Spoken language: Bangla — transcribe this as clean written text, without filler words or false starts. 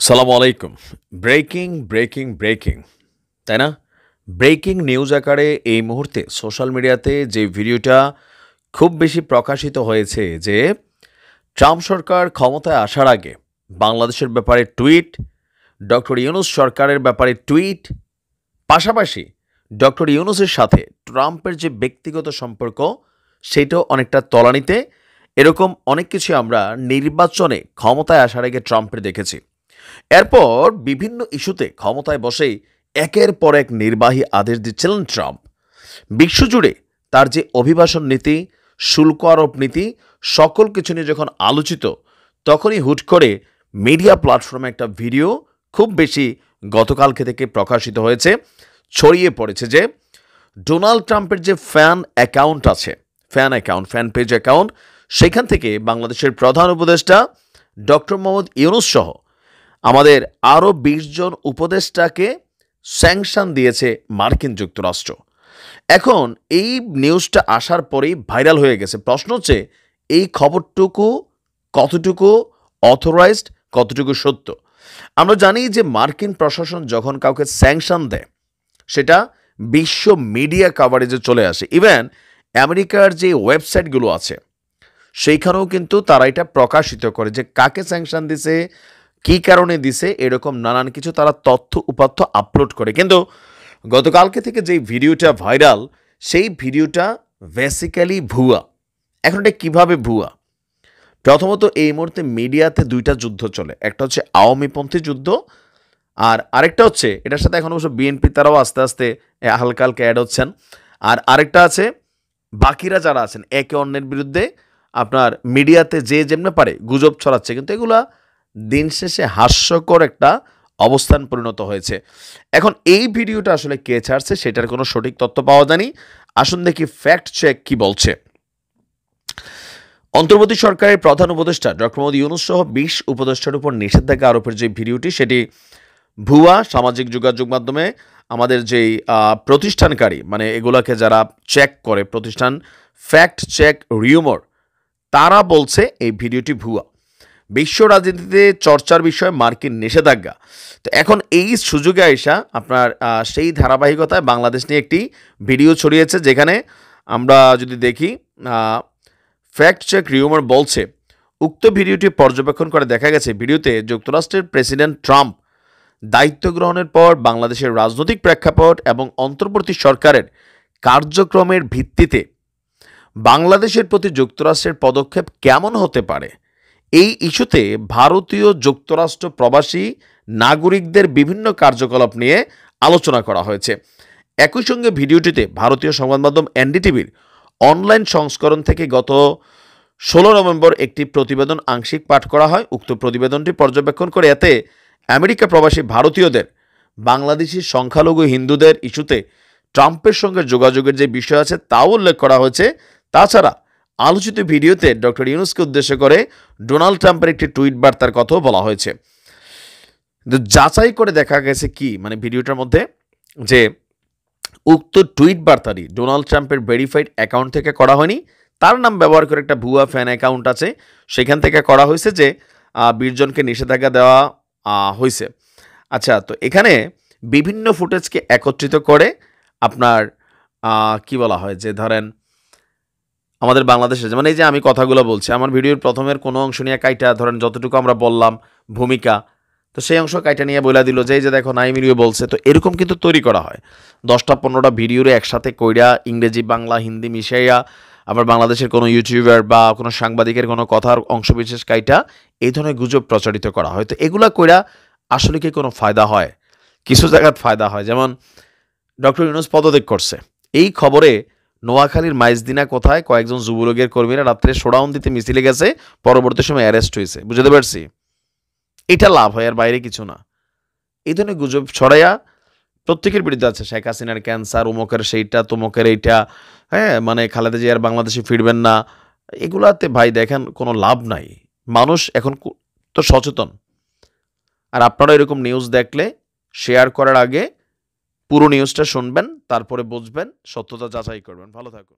সালামু আলাইকুম। ব্রেকিং, ব্রেকিং, ব্রেকিং, তাই না? ব্রেকিং নিউজ আকারে এই মুহূর্তে সোশ্যাল মিডিয়াতে যে ভিডিওটা খুব বেশি প্রকাশিত হয়েছে যে, ট্রাম্প সরকার ক্ষমতায় আসার আগে বাংলাদেশের ব্যাপারে টুইট, ডক্টর ইউনূস সরকারের ব্যাপারে টুইট, পাশাপাশি ডক্টর ইউনূসের সাথে ট্রাম্পের যে ব্যক্তিগত সম্পর্ক, সেটাও অনেকটা তলানিতে। এরকম অনেক কিছু আমরা নির্বাচনে ক্ষমতায় আসার আগে ট্রাম্পের দেখেছি। এরপর বিভিন্ন ইস্যুতে ক্ষমতায় বসেই একের পর এক নির্বাহী আদেশ দিচ্ছিলেন ট্রাম্প। বিশ্বজুড়ে তার যে অভিবাসন নীতি, শুল্ক আরোপ নীতি, সকল কিছু নিয়ে যখন আলোচিত, তখনই হুট করে মিডিয়া প্ল্যাটফর্মে একটা ভিডিও খুব বেশি গতকালকে থেকে প্রকাশিত হয়েছে, ছড়িয়ে পড়েছে যে ডোনাল্ড ট্রাম্পের যে ফ্যান অ্যাকাউন্ট আছে, ফ্যান পেজ অ্যাকাউন্ট, সেখান থেকে বাংলাদেশের প্রধান উপদেষ্টা ডক্টর মোহাম্মদ ইউনূস সহ আমাদের আরও ২০ জন উপদেষ্টাকে স্যাংশন দিয়েছে মার্কিন যুক্তরাষ্ট্র। এখন এই নিউজটা আসার পরেই ভাইরাল হয়ে গেছে। প্রশ্ন হচ্ছে, এই খবরটুকু কতটুকু অথরাইজড, কতটুকু সত্য? আমরা জানি যে মার্কিন প্রশাসন যখন কাউকে স্যাংশন দেয়, সেটা বিশ্ব মিডিয়া কাভারেজে চলে আসে। ইভেন আমেরিকার যে ওয়েবসাইটগুলো আছে, সেইখানেও কিন্তু তারা এটা প্রকাশিত করে যে কাকে স্যাংশন দিছে, কী কারণে দিছে, এরকম নানান কিছু তারা তথ্য উপাত্ত আপলোড করে। কিন্তু গতকালকে থেকে যেই ভিডিওটা ভাইরাল, সেই ভিডিওটা বেসিক্যালি ভুয়া। এখন এটা কীভাবে ভুয়া? প্রথমত, এই মুহূর্তে মিডিয়াতে দুইটা যুদ্ধ চলে। একটা হচ্ছে আওয়ামীপন্থী যুদ্ধ, আর আরেকটা হচ্ছে, এটার সাথে এখন অবশ্য বিএনপি তারাও আস্তে আস্তে হালকা হালকা অ্যাড হচ্ছেন। আর আরেকটা আছে বাকিরা যারা আছেন একে অন্যের বিরুদ্ধে আপনার মিডিয়াতে যে যেমনি পারে গুজব ছড়াচ্ছে, কিন্তু এগুলা দিন শেষে হাস্যকর একটা অবস্থান পরিণত হয়েছে। এখন এই ভিডিওটা আসলে কে ছাড়ছে সেটার কোনো সঠিক তথ্য পাওয়া যায়নি। আসুন দেখি ফ্যাক্ট চেক কি বলছে। অন্তর্বর্তী সরকারের প্রধান উপদেষ্টা ডক্টর মোহাম্মদ ইউনূস সহ ২০ উপদেষ্টার উপর নিষেধাজ্ঞা আরোপের যে ভিডিওটি, সেটি ভুয়া। সামাজিক যোগাযোগ মাধ্যমে আমাদের যেই প্রতিষ্ঠানকারী, মানে এগুলাকে যারা চেক করে প্রতিষ্ঠান, ফ্যাক্ট চেক রিউমর, তারা বলছে এই ভিডিওটি ভুয়া। বিশ্ব রাজনীতিতে চর্চার বিষয় মার্কিন নিষেধাজ্ঞা। তো এখন এই সুযোগে আইসা আপনার সেই ধারাবাহিকতায় বাংলাদেশ নিয়ে একটি ভিডিও ছড়িয়েছে, যেখানে আমরা যদি দেখি, ফ্যাক্ট চেক রিউমার বলছে, উক্ত ভিডিওটি পর্যবেক্ষণ করে দেখা গেছে ভিডিওতে যুক্তরাষ্ট্রের প্রেসিডেন্ট ট্রাম্প দায়িত্ব গ্রহণের পর বাংলাদেশের রাজনৈতিক প্রেক্ষাপট এবং অন্তর্বর্তী সরকারের কার্যক্রমের ভিত্তিতে বাংলাদেশের প্রতি যুক্তরাষ্ট্রের পদক্ষেপ কেমন হতে পারে, এই ইস্যুতে ভারতীয় যুক্তরাষ্ট্র প্রবাসী নাগরিকদের বিভিন্ন কার্যকলাপ নিয়ে আলোচনা করা হয়েছে। একই সঙ্গে ভিডিওটিতে ভারতীয় সংবাদ মাধ্যম এনডিটিভির অনলাইন সংস্করণ থেকে গত ১৬ নভেম্বর একটি প্রতিবেদন আংশিক পাঠ করা হয়। উক্ত প্রতিবেদনটি পর্যবেক্ষণ করে এতে আমেরিকা প্রবাসী ভারতীয়দের, বাংলাদেশি সংখ্যালঘু হিন্দুদের ইস্যুতে ট্রাম্পের সঙ্গে যোগাযোগের যে বিষয় আছে তাও উল্লেখ করা হয়েছে। তাছাড়া আলোচিত ভিডিওতে ডক্টর ইউনূসকে উদ্দেশ্য করে ডোনাল্ড ট্রাম্পের একটি টুইট বার্তার কথাও বলা হয়েছে। যাচাই করে দেখা গেছে কি, মানে ভিডিওটার মধ্যে, যে উক্ত টুইট বার্তাটি ডোনাল্ড ট্রাম্পের ভেরিফাইড অ্যাকাউন্ট থেকে করা হয়নি, তার নাম ব্যবহার করে একটা ভুয়া ফ্যান অ্যাকাউন্ট আছে, সেখান থেকে করা হয়েছে, যে ২০ জনকে নিষেধাজ্ঞা দেওয়া হয়েছে। আচ্ছা, তো এখানে বিভিন্ন ফুটেজকে একত্রিত করে আপনার কি বলা হয়, যে ধরেন আমাদের বাংলাদেশে, মানে এই যে আমি কথাগুলো বলছি, আমার ভিডিওর প্রথমের কোনো অংশ নিয়ে কাইটা, ধরেন যতটুকু আমরা বললাম ভূমিকা, তো সেই অংশ কাইটা নিয়ে বলে দিল যে এই যে দেখো নাইম ভিডিও বলছে। তো এরকম কিন্তু তৈরি করা হয় ১০টা-১৫টা ভিডিওরে একসাথে কইরা ইংরেজি বাংলা হিন্দি মিশাইয়া, আবার বাংলাদেশের কোনো ইউটিউবার বা কোনো সাংবাদিকের কোনো কথার অংশবিশেষ কাইটা এই ধরনের গুজব প্রচারিত করা হয়। তো এগুলা কইরা আসলে কি কোনো ফায়দা হয়? কিছু জায়গায় ফায়দা হয়, যেমন ডক্টর ইউনূস পদত্যাগ করছে, এই খবরে নোয়াখালীর মাইজদিনা কোথায় কয়েকজন যুবলীগের কর্মীরা রাত্রে শোডাউন দিতে মিছিলে গেছে, পরবর্তী সময় অ্যারেস্ট হয়েছে। বুঝতে পারছি, এটা লাভ হয়, আর বাইরে কিছু না। এই ধরনের গুজব ছড়াইয়া প্রত্যেকের বিরুদ্ধে আছে, শেখ হাসিনার ক্যান্সার, উমকের সেইটা, তুমকের এইটা, হ্যাঁ, মানে খালেদা জিয়ার বাংলাদেশে ফিরবেন না, এগুলাতে ভাই দেখেন কোনো লাভ নাই। মানুষ এখন তো সচেতন। আর আপনারা এরকম নিউজ দেখলে শেয়ার করার আগে পুরো নিউজটা শুনবেন, তারপরে বুঝবেন, সত্যতা যাচাই করবেন। ভালো থাকুন।